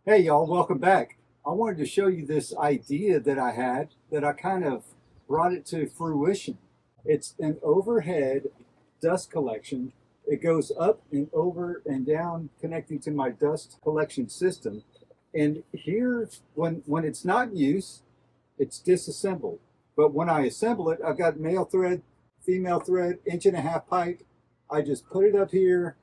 Hey y'all, welcome back. I wanted to show you this idea that I had that I kind of brought it to fruition. It's an overhead dust collection. It goes up and over and down connecting to my dust collection system. And here, when it's not in use, it's disassembled. But when I assemble it, I've got male thread, female thread, 1.5 inch pipe. I just put it up here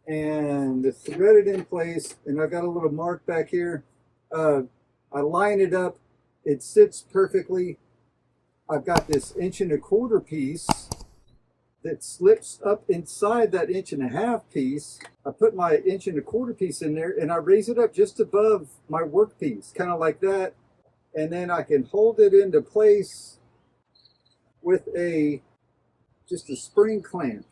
and thread it in place, and I've got a little mark back here. I line it up, it sits perfectly. I've got this 1.25 inch piece that slips up inside that 1.5 inch piece. I put my 1.25 inch piece in there and I raise it up just above my work piece, kind of like that. And then I can hold it into place with just a spring clamp.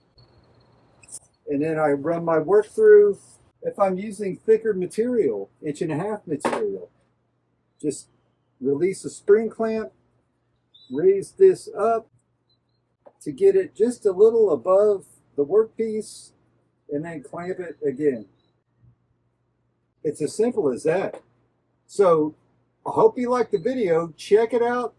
And then I run my work through. If I'm using thicker material, 1.5 inch material, just release a spring clamp, raise this up to get it just a little above the workpiece, and then clamp it again. It's as simple as that. So I hope you liked the video. Check it out.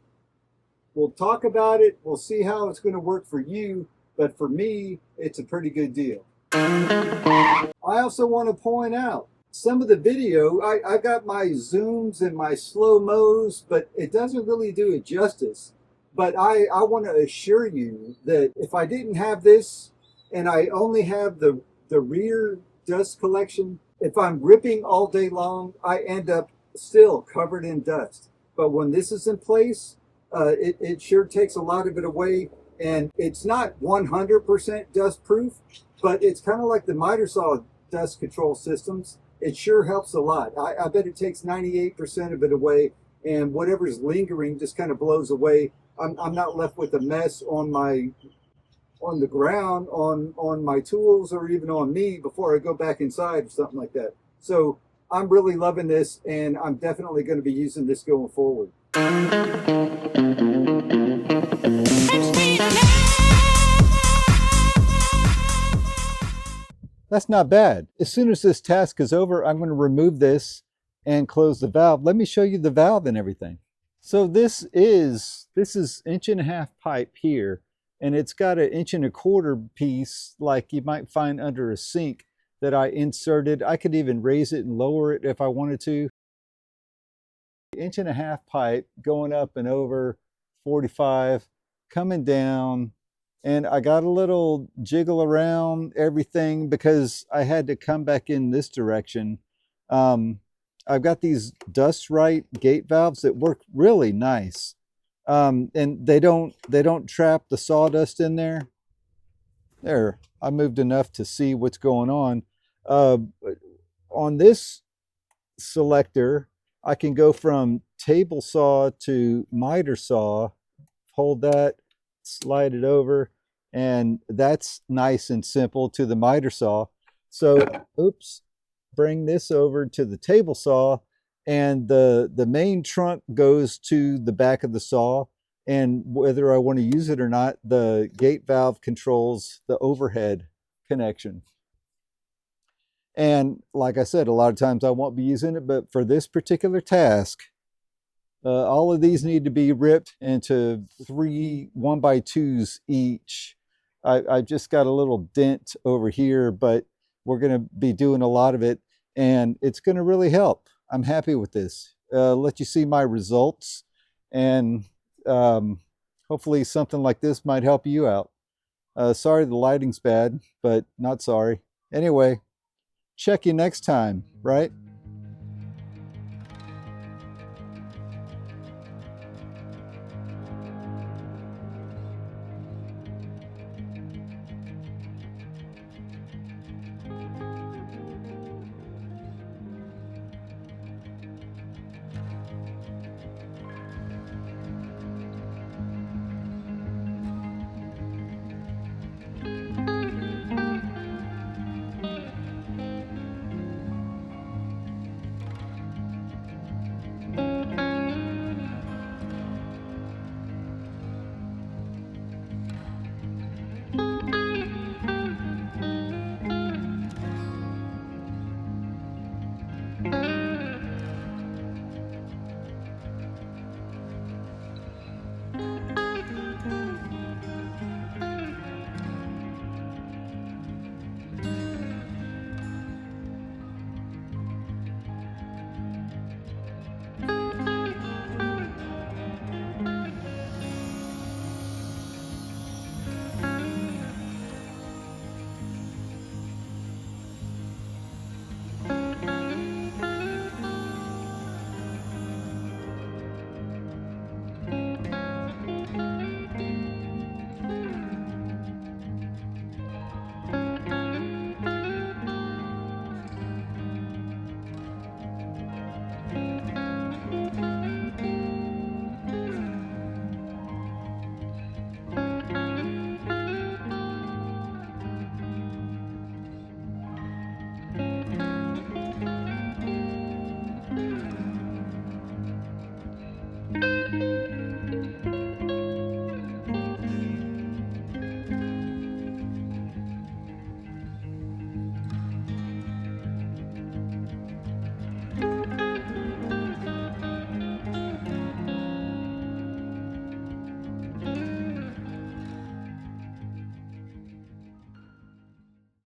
We'll talk about it. We'll see how it's going to work for you. But for me, it's a pretty good deal. I also want to point out some of the video, I got my zooms and my slow-mos, but it doesn't really do it justice. But I want to assure you that if I didn't have this and I only have the rear dust collection, if I'm ripping all day long, I end up still covered in dust. But when this is in place, it sure takes a lot of it away. And it's not 100% dust proof, but it's kind of like the miter saw dust control systems. It sure helps a lot. I bet it takes 98% of it away, and whatever's lingering just kind of blows away. I'm not left with a mess on the ground, on my tools, or even on me before I go back inside or something like that. So I'm really loving this, and I'm definitely going to be using this going forward. That's not bad. As soon as this task is over, I'm going to remove this and close the valve. Let me show you the valve and everything. So this is 1.5 inch pipe here, and it's got an 1.25 inch piece like you might find under a sink that I inserted. I could even raise it and lower it if I wanted to. 1.5 inch pipe going up and over 45, coming down. And I got a little jiggle around everything because I had to come back in this direction. I've got these Dust Right gate valves that work really nice. And they don't trap the sawdust in there. There, I moved enough to see what's going on. On this selector, I can go from table saw to miter saw, hold that, slide it over, and that's nice and simple to the miter saw. So, oops, bring this over to the table saw, and the main trunk goes to the back of the saw, and whether I want to use it or not, the gate valve controls the overhead connection. And like I said, a lot of times I won't be using it, but for this particular task, all of these need to be ripped into 3 1x2s each. I've just got a little dent over here, but we're going to be doing a lot of it, and it's going to really help. I'm happy with this. Let you see my results, and hopefully something like this might help you out. Sorry the lighting's bad, but not sorry. Anyway, check you next time, right?